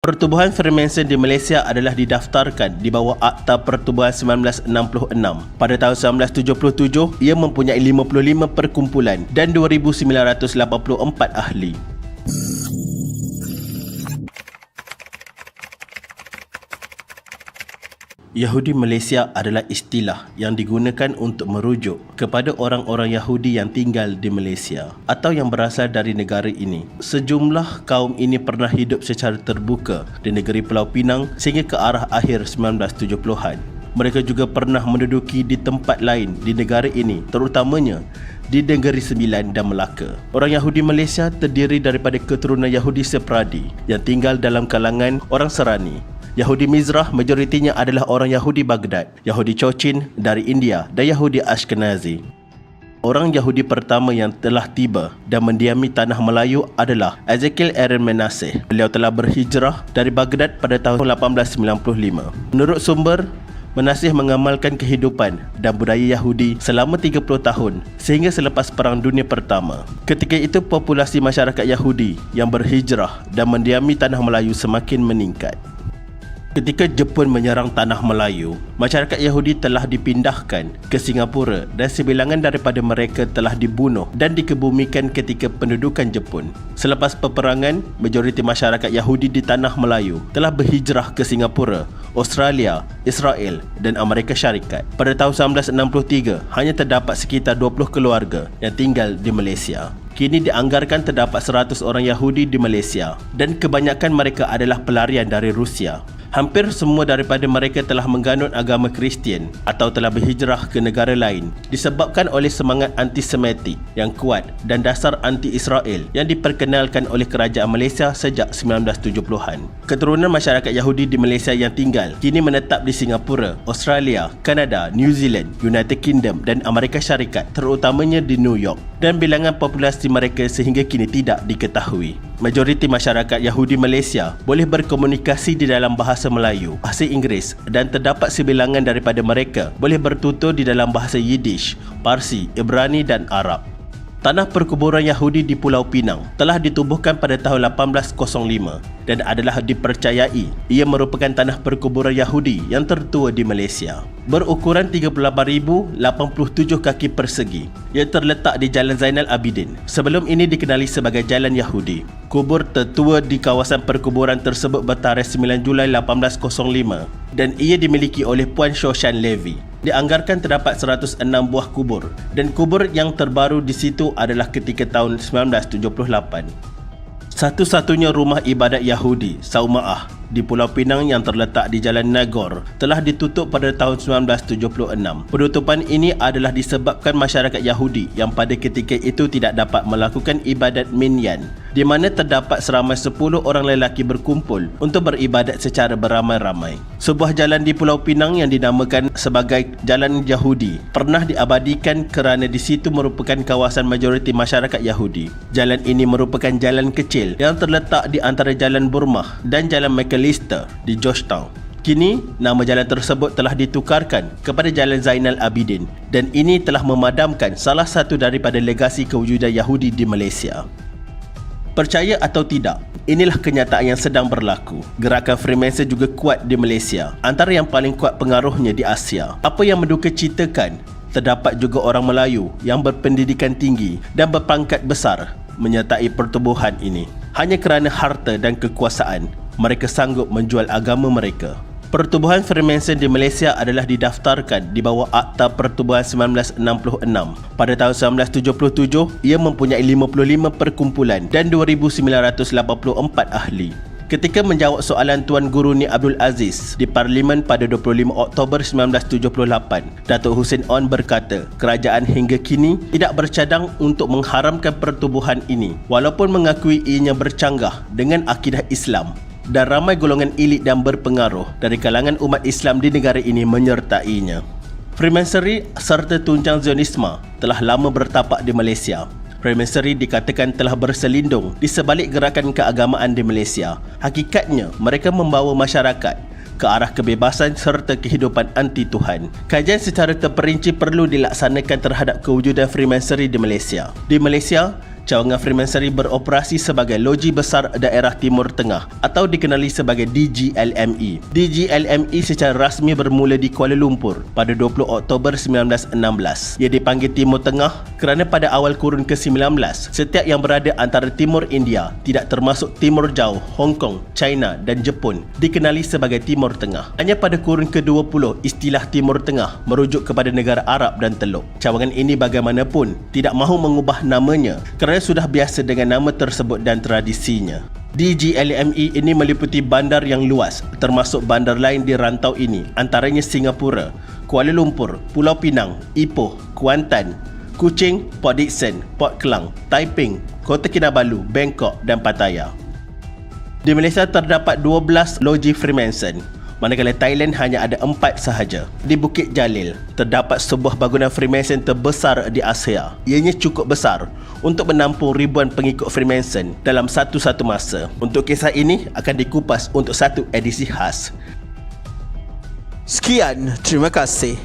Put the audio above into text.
Pertubuhan Freemason di Malaysia adalah didaftarkan di bawah Akta Pertubuhan 1966. Pada tahun 1977, ia mempunyai 55 perkumpulan dan 2,984 ahli. Yahudi Malaysia adalah istilah yang digunakan untuk merujuk kepada orang-orang Yahudi yang tinggal di Malaysia atau yang berasal dari negara ini. Sejumlah kaum ini pernah hidup secara terbuka di negeri Pulau Pinang sehingga ke arah akhir 1970-an. Mereka juga pernah menduduki di tempat lain di negara ini, terutamanya di Negeri Sembilan dan Melaka. Orang Yahudi Malaysia terdiri daripada keturunan Yahudi Sepradi yang tinggal dalam kalangan orang Serani. Yahudi Mizrah majoritinya adalah orang Yahudi Baghdad, Yahudi Cochin dari India dan Yahudi Ashkenazi. Orang Yahudi pertama yang telah tiba dan mendiami tanah Melayu adalah Ezekiel Aaron Manasseh. Beliau telah berhijrah dari Baghdad pada tahun 1895. Menurut sumber, Manasseh mengamalkan kehidupan dan budaya Yahudi selama 30 tahun sehingga selepas Perang Dunia Pertama. Ketika itu populasi masyarakat Yahudi yang berhijrah dan mendiami tanah Melayu semakin meningkat. Ketika Jepun menyerang tanah Melayu, masyarakat Yahudi telah dipindahkan ke Singapura dan sebilangan daripada mereka telah dibunuh dan dikebumikan ketika pendudukan Jepun. Selepas peperangan, majoriti masyarakat Yahudi di tanah Melayu telah berhijrah ke Singapura, Australia, Israel dan Amerika Syarikat. Pada tahun 1963, hanya terdapat sekitar 20 keluarga yang tinggal di Malaysia. Kini dianggarkan terdapat 100 orang Yahudi di Malaysia dan kebanyakan mereka adalah pelarian dari Rusia. Hampir semua daripada mereka telah menganut agama Kristian atau telah berhijrah ke negara lain disebabkan oleh semangat antisemitik yang kuat dan dasar anti-Israel yang diperkenalkan oleh kerajaan Malaysia sejak 1970-an. Keturunan masyarakat Yahudi di Malaysia yang tinggal kini menetap di Singapura, Australia, Kanada, New Zealand, United Kingdom dan Amerika Syarikat, terutamanya di New York, dan bilangan populasi mereka sehingga kini tidak diketahui. Majoriti masyarakat Yahudi Malaysia boleh berkomunikasi di dalam bahasa Melayu, bahasa Inggeris dan terdapat sebilangan daripada mereka boleh bertutur di dalam bahasa Yiddish, Parsi, Ibrani dan Arab. Tanah perkuburan Yahudi di Pulau Pinang telah ditubuhkan pada tahun 1805 dan adalah dipercayai ia merupakan tanah perkuburan Yahudi yang tertua di Malaysia. Berukuran 38,087 kaki persegi. Ia terletak di Jalan Zainal Abidin. Sebelum ini dikenali sebagai Jalan Yahudi. Kubur tertua di kawasan perkuburan tersebut bertarikh 9 Julai 1805 dan ia dimiliki oleh Puan Shoshan Levy. Dianggarkan terdapat 106 buah kubur dan kubur yang terbaru di situ adalah ketika tahun 1978. Satu-satunya rumah ibadat Yahudi, Sauma'ah, di Pulau Pinang yang terletak di Jalan Nagor telah ditutup pada tahun 1976. Penutupan ini adalah disebabkan masyarakat Yahudi yang pada ketika itu tidak dapat melakukan ibadat minyan, di mana terdapat seramai 10 orang lelaki berkumpul untuk beribadat secara beramai-ramai. Sebuah jalan di Pulau Pinang yang dinamakan sebagai Jalan Yahudi pernah diabadikan kerana di situ merupakan kawasan majoriti masyarakat Yahudi. Jalan ini merupakan jalan kecil yang terletak di antara Jalan Burmah dan Jalan McAllister di Georgetown. Kini, nama jalan tersebut telah ditukarkan kepada Jalan Zainal Abidin dan ini telah memadamkan salah satu daripada legasi kewujudan Yahudi di Malaysia. Percaya atau tidak, inilah kenyataan yang sedang berlaku. Gerakan Freemason juga kuat di Malaysia, antara yang paling kuat pengaruhnya di Asia. Apa yang mendukacitakan, terdapat juga orang Melayu yang berpendidikan tinggi dan berpangkat besar menyertai pertubuhan ini. Hanya kerana harta dan kekuasaan, mereka sanggup menjual agama mereka. Pertubuhan Freemason di Malaysia adalah didaftarkan di bawah Akta Pertubuhan 1966. Pada tahun 1977, ia mempunyai 55 perkumpulan dan 2,984 ahli. Ketika menjawab soalan Tuan Guru Ni Abdul Aziz di Parlimen pada 25 Oktober 1978, Datuk Hussein On berkata, kerajaan hingga kini tidak bercadang untuk mengharamkan pertubuhan ini walaupun mengakui ianya bercanggah dengan akidah Islam. Dan ramai golongan elit dan berpengaruh dari kalangan umat Islam di negara ini menyertainya. Freemasonry serta tunjang Zionisme telah lama bertapak di Malaysia. Freemasonry dikatakan telah berselindung di sebalik gerakan keagamaan di Malaysia. Hakikatnya, mereka membawa masyarakat ke arah kebebasan serta kehidupan anti-Tuhan. Kajian secara terperinci perlu dilaksanakan terhadap kewujudan Freemasonry di Malaysia. Di Malaysia, Cawangan Freemasonry beroperasi sebagai loji besar daerah Timur Tengah atau dikenali sebagai DGLME. DGLME secara rasmi bermula di Kuala Lumpur pada 20 Oktober 1916. Ia dipanggil Timur Tengah kerana pada awal kurun ke-19, setiap yang berada antara Timur India, tidak termasuk Timur Jauh, Hong Kong, China dan Jepun, dikenali sebagai Timur Tengah. Hanya pada kurun ke-20, istilah Timur Tengah merujuk kepada negara Arab dan Teluk. Cawangan ini bagaimanapun tidak mahu mengubah namanya kerana sudah biasa dengan nama tersebut dan tradisinya. DGLME ini meliputi bandar yang luas, termasuk bandar lain di rantau ini, antaranya Singapura, Kuala Lumpur, Pulau Pinang, Ipoh, Kuantan, Kuching, Port Dickson, Port Klang, Taiping, Kota Kinabalu, Bangkok dan Pattaya. Di Malaysia terdapat 12 loji Freemason, manakala Thailand hanya ada 4 sahaja. Di Bukit Jalil, terdapat sebuah bangunan Freemason terbesar di Asia. Ianya cukup besar untuk menampung ribuan pengikut Freemason dalam satu-satu masa. Untuk kisah ini akan dikupas untuk satu edisi khas. Sekian, terima kasih.